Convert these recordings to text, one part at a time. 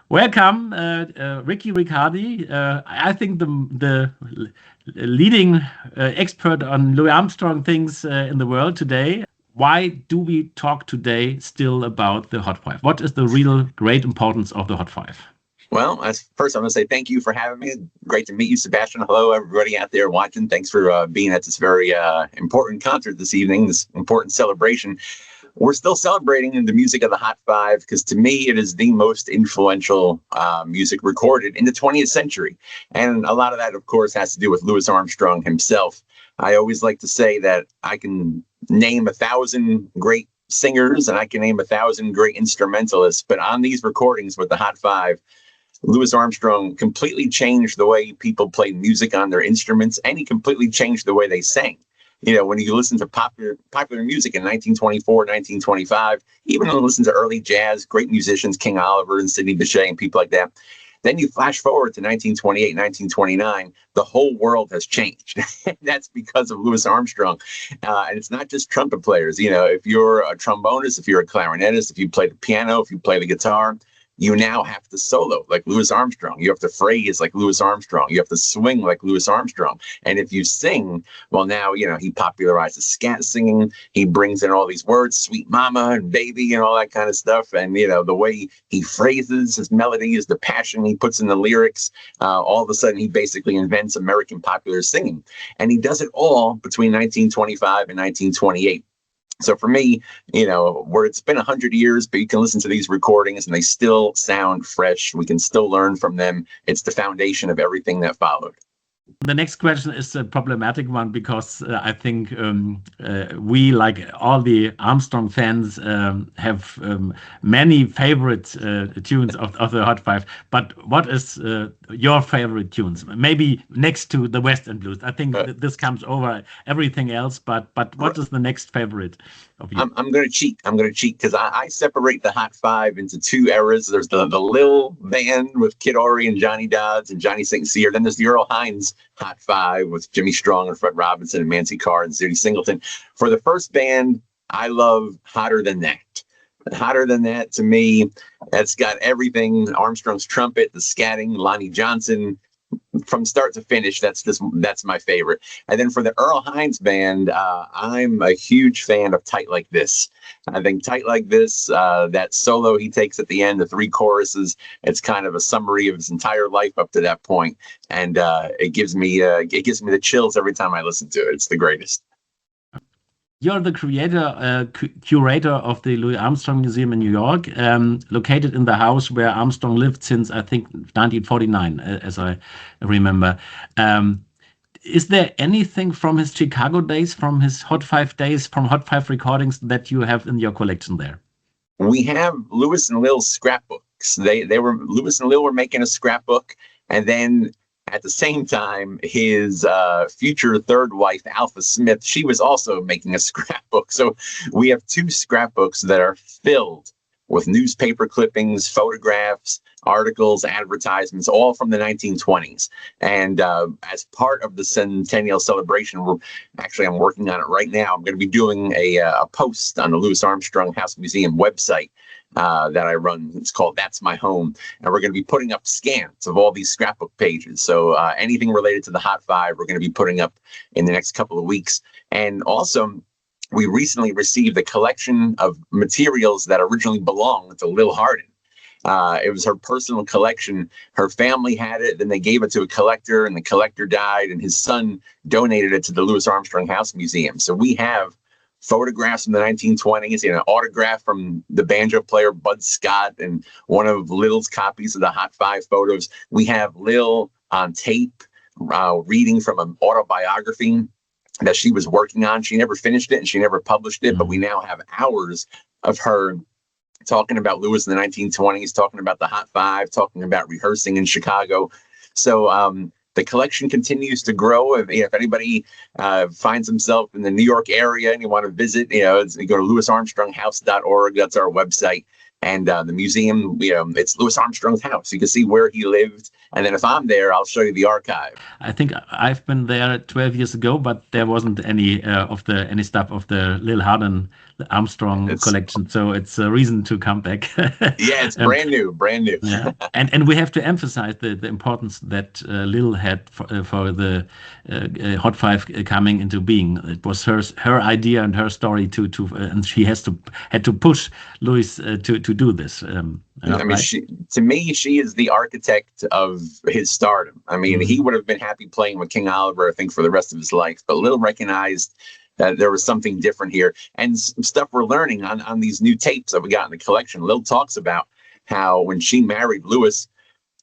Welcome, Riccardi. I think the leading expert on Louis Armstrong things in the world today. Why do we talk today still about the Hot Five? What is the real great importance of the Hot Five? Well, first, I'm going to say thank you for having me. Great to meet you, Sebastian. Hello, everybody out there watching. Thanks for being at this very important concert this evening, this important celebration. We're still celebrating the music of the Hot Five because to me, it is the most influential music recorded in the 20th century. And a lot of that, of course, has to do with Louis Armstrong himself. I always like to say that I can name 1,000 great singers and I can name 1,000 great instrumentalists. But on these recordings with the Hot Five, Louis Armstrong completely changed the way people played music on their instruments, and he completely changed the way they sang. You know, when you listen to popular music in 1924, 1925, even when you listen to early jazz, great musicians, King Oliver and Sidney Bechet and people like that, then you flash forward to 1928, 1929, the whole world has changed. That's because of Louis Armstrong. And it's not just trumpet players. You know, if you're a trombonist, if you're a clarinetist, if you play the piano, if you play the guitar, you now have to solo like Louis Armstrong. You have to phrase like Louis Armstrong. You have to swing like Louis Armstrong. And if you sing, well, now, you know, he popularizes scat singing. He brings in all these words, sweet mama and baby and all that kind of stuff. And, you know, the way he phrases his melodies, the passion he puts in the lyrics, all of a sudden he basically invents American popular singing. And he does it all between 1925 and 1928. So for me, you know, where it's been 100 years, but you can listen to these recordings and they still sound fresh. We can still learn from them. It's the foundation of everything that followed. The next question is a problematic one because I think we, like all the Armstrong fans, have many favorite tunes of the Hot Five. But what is your favorite tunes? Maybe next to the Western Blues. I think this comes over everything else. But what is the next favorite of you? I'm going to cheat. I'm going to cheat because I separate the Hot Five into two eras. There's the Lil Band with Kid Ory and Johnny Dodds and Johnny St. Cyr. Then there's the Earl Hines Hot Five with Jimmy Strong and Fred Robinson and Mancy Carr and Judy Singleton. For the first band, I love Hotter Than That. Hotter Than That, to me, that's got everything. Armstrong's trumpet, the scatting, Lonnie Johnson, from start to finish, that's my favorite. And then for the Earl Hines Band, I'm a huge fan of Tight Like This. I think Tight Like This, that solo he takes at the end, the three choruses, it's kind of a summary of his entire life up to that point, and it gives me the chills every time I listen to it. It's the greatest. You're the curator of the Louis Armstrong Museum in New York, located in the house where Armstrong lived since, I think, 1949, as I remember. Is there anything from his Chicago days, from his Hot Five days, from Hot Five recordings that you have in your collection there? We have Louis and Lil's scrapbooks. Louis and Lil were making a scrapbook, and then at the same time, his future third wife, Alpha Smith, she was also making a scrapbook. So we have two scrapbooks that are filled with newspaper clippings, photographs, articles, advertisements, all from the 1920s. And as part of the centennial celebration, I'm working on it right now. I'm going to be doing a post on the Louis Armstrong House Museum website that I run. It's called That's My Home. And we're going to be putting up scans of all these scrapbook pages. So anything related to the Hot Five, we're going to be putting up in the next couple of weeks. And also, we recently received a collection of materials that originally belonged to Lil Hardin. It was her personal collection. Her family had it, then they gave it to a collector, and the collector died, and his son donated it to the Louis Armstrong House Museum. So we have photographs from the 1920s, an autograph from the banjo player Bud Scott, and one of Lil's copies of the Hot Five photos. We have Lil on tape reading from an autobiography that she was working on. She never finished it and she never published it, but we now have hours of her talking about Louis in the 1920s, talking about the Hot Five, talking about rehearsing in Chicago. So the collection continues to grow. If anybody finds himself in the New York area and you want to visit, you go to louisarmstronghouse.org. That's our website. And the museum, it's Louis Armstrong's house. You can see where he lived. And then if I'm there, I'll show you the archive. I think I've been there 12 years ago, but there wasn't any any stuff of the Lil Hardin Armstrong collection. So it's a reason to come back. Yeah, it's brand new. Yeah. And we have to emphasize the importance that Lil had for the Hot Five coming into being. It was her idea and her story and she had to push Louis to do this. I mean, to me, she is the architect of his stardom. I mean, he would have been happy playing with King Oliver, I think, for the rest of his life. But Lil recognized that there was something different here. And some stuff we're learning on these new tapes that we got in the collection. Lil talks about how when she married Louis,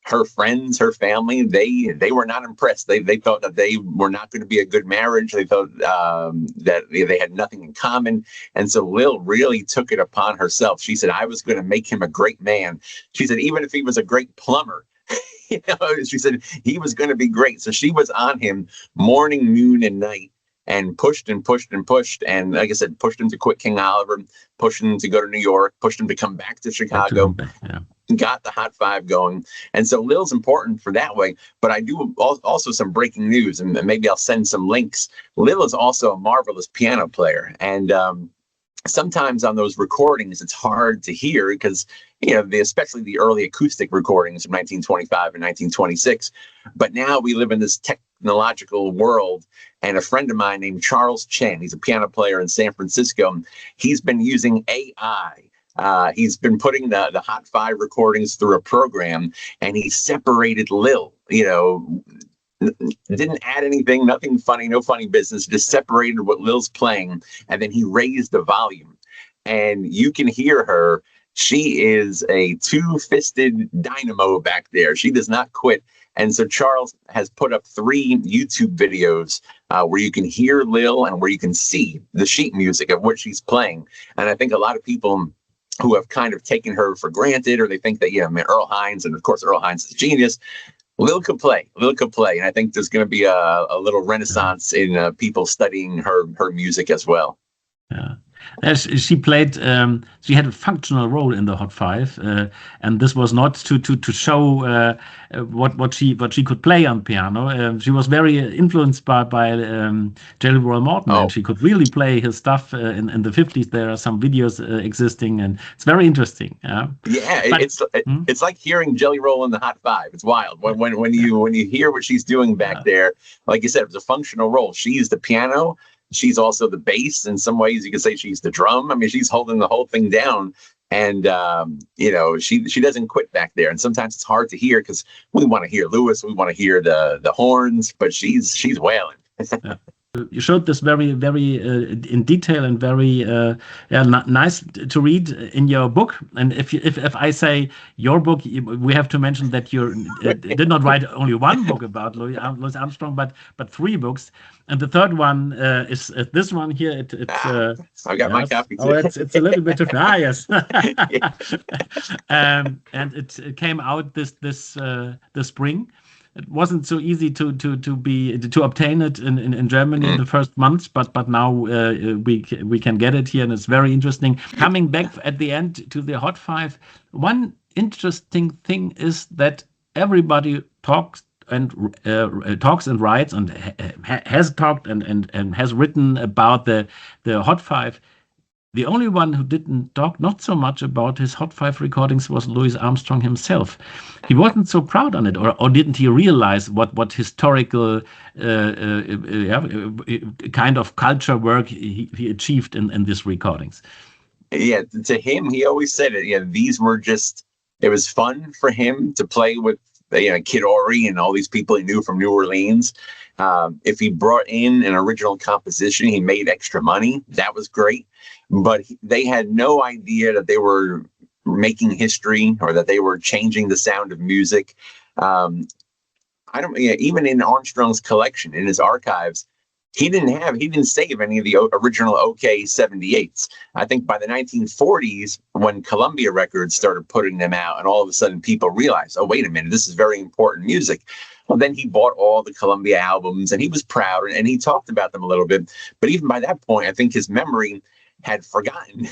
her friends, her family, they were not impressed. They thought that they were not going to be a good marriage. They thought that they had nothing in common. And so Lil really took it upon herself. She said, I was going to make him a great man. She said, even if he was a great plumber, she said he was going to be great. So she was on him morning, noon, and night, and pushed and pushed and pushed. And like I said, pushed him to quit King Oliver, pushed him to go to New York, pushed him to come back to Chicago. Got the Hot Five going. And so Lil's important for that way. But I do also some breaking news, and maybe I'll send some links. Lil is also a marvelous piano player. And sometimes on those recordings, it's hard to hear because, especially the early acoustic recordings from 1925 and 1926. But now we live in this technological world. And a friend of mine named Charles Chen, he's a piano player in San Francisco. He's been using AI. He's been putting the Hot Five recordings through a program, and he separated Lil, didn't add anything, nothing funny, no funny business, just separated what Lil's playing. And then he raised the volume, and you can hear her. She is a two-fisted dynamo back there. She does not quit. And so Charles has put up 3 YouTube videos where you can hear Lil and where you can see the sheet music of what she's playing. And I think a lot of people who have kind of taken her for granted, or they think that, Earl Hines, and of course Earl Hines is a genius. Lil could play. And I think there's going to be a little renaissance in people studying her music as well. Yeah. As she played, she had a functional role in the Hot Five, and this was not to show what she could play on piano. She was very influenced by Jelly Roll Morton, and she could really play his stuff in the 50s. There are some videos existing, and it's very interesting. Yeah, it's like hearing Jelly Roll in the Hot Five. It's wild when you hear what she's doing back there. Like you said, it was a functional role. She's the piano. She's also the bass. In some ways, you could say she's the drum. I mean, she's holding the whole thing down. And, she doesn't quit back there. And sometimes it's hard to hear because we want to hear Louis. We want to hear the horns. But she's wailing. You showed this very, very in detail and very nice to read in your book. And if I say your book, we have to mention that you did not write only one book about Louis Armstrong, but 3 books. And the third one is this one here. I got my copy too. Oh, it's a little bit of yes. And it came out this spring. It wasn't so easy to obtain it in Germany in the first months, but now we can get it here, and it's very interesting. Coming back at the end to the Hot Five, one interesting thing is that everybody talks and writes and has talked and has written about the Hot Five. The only one who didn't talk not so much about his Hot Five recordings was Louis Armstrong himself. He wasn't so proud on it, or didn't he realize what historical kind of culture work he achieved in these recordings? Yeah, to him, he always said it. Yeah, these were it was fun for him to play with Kid Ory and all these people he knew from New Orleans. If he brought in an original composition, he made extra money. That was great. But they had no idea that they were making history or that they were changing the sound of music. Even in Armstrong's collection, in his archives, he didn't save any of the original OK 78s. I think by the 1940s, when Columbia Records started putting them out, and all of a sudden people realized, oh, wait a minute, this is very important music. Well, then he bought all the Columbia albums, and he was proud, and he talked about them a little bit. But even by that point, I think his memory had forgotten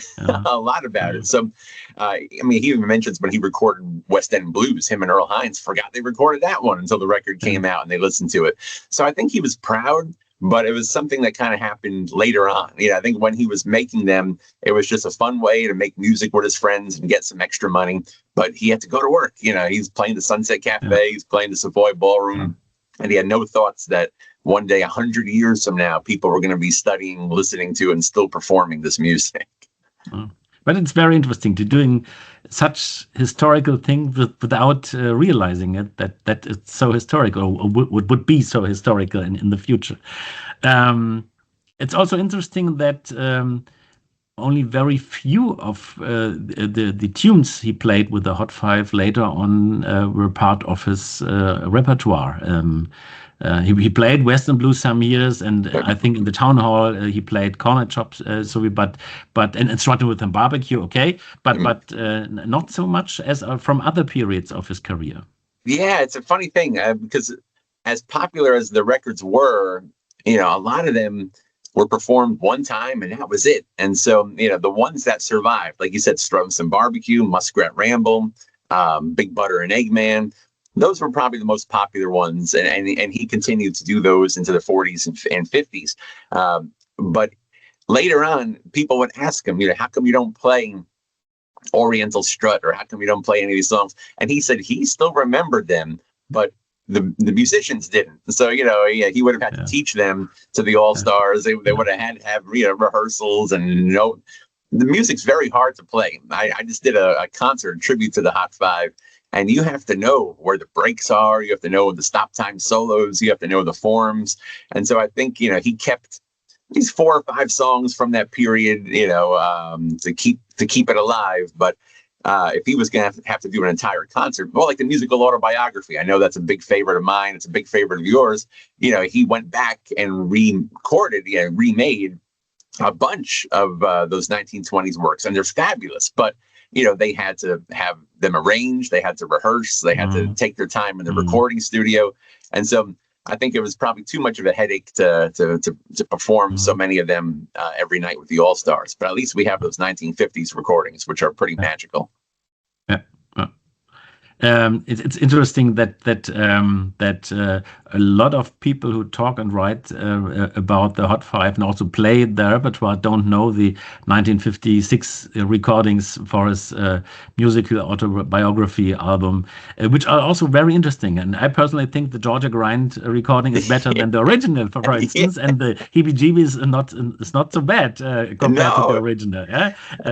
a lot about it. So, I mean, he even mentions when he recorded West End Blues, him and Earl Hines forgot they recorded that one until the record came out and they listened to it. So I think he was proud, but it was something that kind of happened later on. I think when he was making them, it was just a fun way to make music with his friends and get some extra money. But he had to go to work. He's playing the Sunset Cafe, he's playing the Savoy Ballroom, and he had no thoughts that one day, 100 years from now, people were going to be studying, listening to, and still performing this music. But it's very interesting to doing such historical thing without realizing it, that it's so historical, or would be so historical in the future. It's also interesting that only very few of the tunes he played with the Hot Five later on were part of his repertoire. He played Western blues some years, and I think in the town hall he played corner chops. And Strutting with a Barbecue, okay, but not so much as from other periods of his career. Yeah, it's a funny thing because as popular as the records were, a lot of them were performed one time and that was it. And so, the ones that survived, like you said, Strutting with a Barbecue, Muskrat Ramble, Big Butter and Eggman. Those were probably the most popular ones, and he continued to do those into the 40s and 50s. But later on, people would ask him, how come you don't play Oriental Strut, or how come you don't play any of these songs? And he said he still remembered them, but the musicians didn't. So, he would have had to teach them to the All-Stars. They would have had to have rehearsals, and the music's very hard to play. I just did a concert tribute to the Hot Five. And you have to know where the breaks are. You have to know the stop time solos. You have to know the forms. And so I think, he kept these 4 or 5 songs from that period, to keep it alive. But if he was going to have to do an entire concert, well, like the musical autobiography, I know that's a big favorite of mine. It's a big favorite of yours. He went back and remade a bunch of those 1920s works, and they're fabulous. But they had to have them arranged. They had to rehearse. They had to take their time in the recording studio. And so I think it was probably too much of a headache to perform so many of them every night with the All-Stars. But at least we have those 1950s recordings, which are pretty magical. It's interesting that a lot of people who talk and write about the Hot Five and also play the repertoire don't know the 1956 recordings for his musical autobiography album, which are also very interesting. And I personally think the Georgia Grind recording is better than the original, for instance, and the heebie-jeebies is not so bad compared to the original.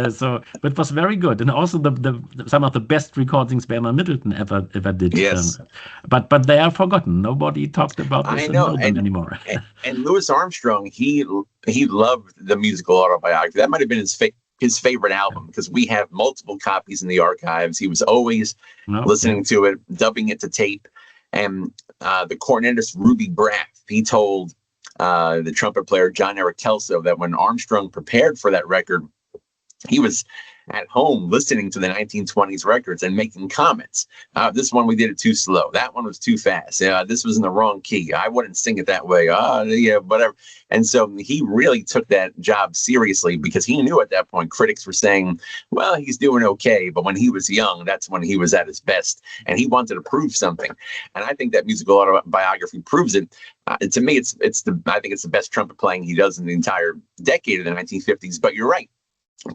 So it was very good, and also the some of the best recordings Bernard Middleton ever did. Yes, but they are forgotten. Nobody talked about this anymore. and Louis Armstrong, he loved the musical autobiography. That might have been his favorite album, because we have multiple copies in the archives. He was always listening to it, dubbing it to tape. And the cornetist Ruby Braff, he told the trumpet player John Eric Kelso that when Armstrong prepared for that record, he was at home listening to the 1920s records and making comments. This one, we did it too slow. That one was too fast. This was in the wrong key. I wouldn't sing it that way. Whatever. And so he really took that job seriously, because he knew at that point critics were saying, well, he's doing okay. But when he was young, that's when he was at his best. And he wanted to prove something. And I think that musical autobiography proves it. To me, I think it's the best trumpet playing he does in the entire decade of the 1950s. But you're right.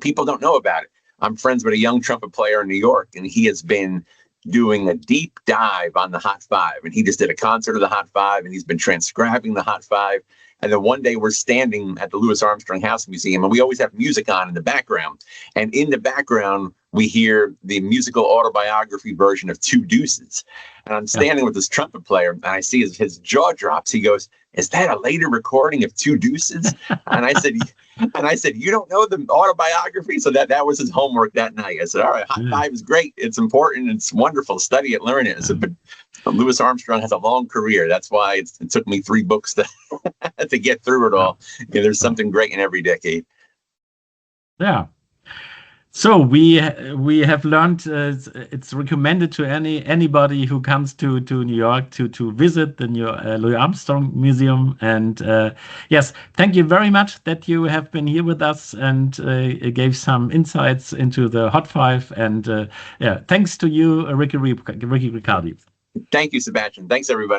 People don't know about it. I'm friends with a young trumpet player in New York, and he has been doing a deep dive on the Hot Five. And he just did a concert of the Hot Five, and he's been transcribing the Hot Five. And then one day we're standing at the Louis Armstrong House Museum, and we always have music on in the background. And in the background, we hear the musical autobiography version of Two Deuces. And I'm standing with this trumpet player, and I see his jaw drops. He goes, "Is that a later recording of Two Deuces?" And I said, "You don't know the autobiography?" So that was his homework that night. I said, "All right, Hot Five is great. It's important. It's wonderful. Study it, learn it." I said, "But Louis Armstrong has a long career. That's why it took me 3 books to get through it all." There's something great in every decade. Yeah. So we have learned it's recommended to anybody who comes to New York to visit the new Louis Armstrong Museum. And yes, thank you very much that you have been here with us and gave some insights into the Hot Five. And yeah, thanks to you, Ricky Riccardi. Thank you, Sebastian. Thanks, everybody.